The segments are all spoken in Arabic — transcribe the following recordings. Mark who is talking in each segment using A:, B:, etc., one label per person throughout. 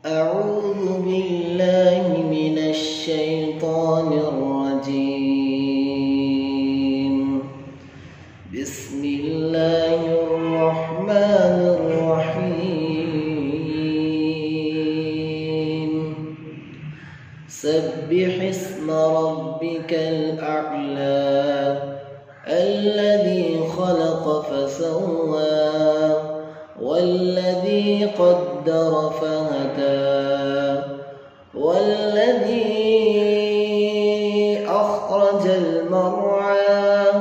A: أعوذ بالله من الشيطان الرجيم. بسم الله الرحمن الرحيم. سبح اسم ربك الأعلى الذي خلق فسوى والذي قدر فهدى والذي أخرج المرعى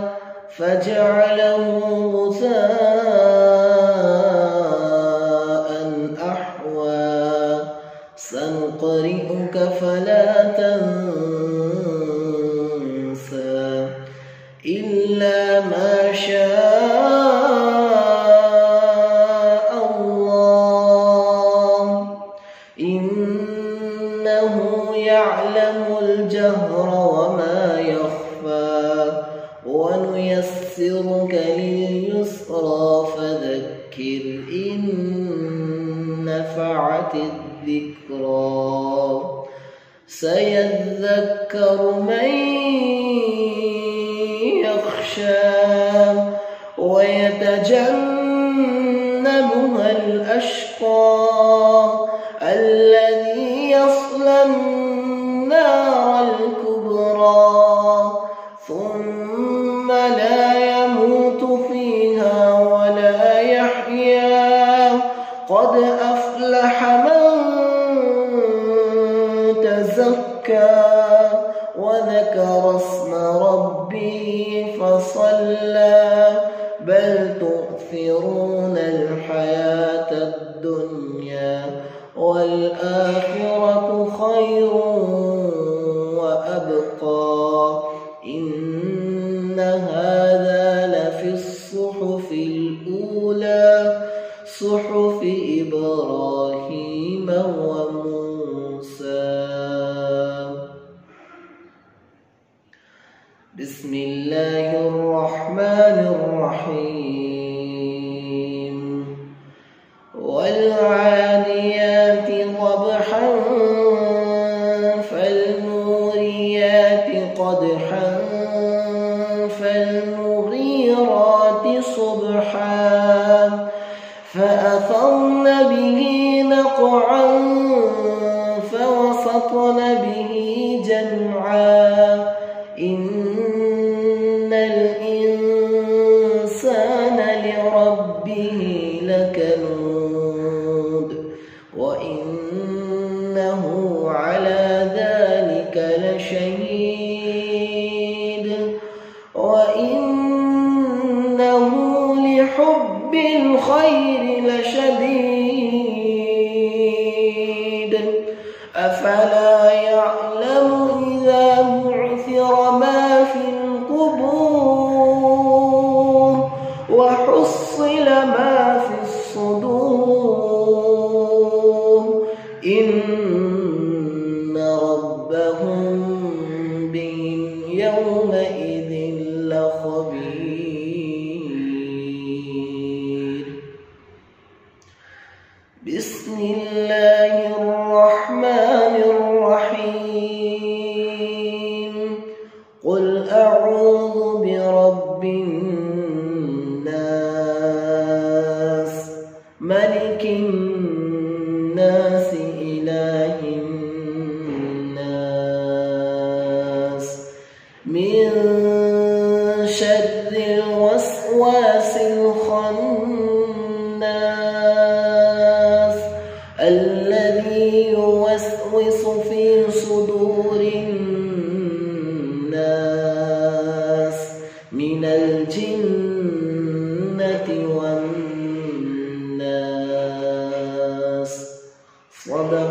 A: فجعله غثاء أحوى سنقرئك فلا تنسى إلا ما شاء الله إنه يعلم الجهر وما يخفى ونيسرك لليسرى فذكر إن نفعت الذكرى سيذكر من يخشى ويتجنبها الأشقى الذي يصلى النار الكبرى ثم لا يموت فيها ولا يحيا قد أفلح من تزكى وذكر اسم ربه فصلى بل تؤثرون الحياة الدنيا والآخرة خير وأبقى إن هذا لفي الصحف الأولى صحف إبراهيم وموسى. بسم الله الرحمن الرحيم. والعاديات ضبحا فالموريات قدحا فالمغيرات صبحا فأثرن به نقعا فوسطن به جمعا إن الإنسان لربه لكنود وإنه على ذلك لشهيد وإنه لحب الخير لشديد أفلا يعلم إذا بعثر ما في القبور وحصل ما في الصدور إن ربهم بهم يومئذ لخبير. بسم الله الرحمن الرحيم. قل أعوذ برب الناس ملك الناس إله الناس من شر الوسواس الخناس الذي يوسوس في صدور الناس من الجنة والناس. صدق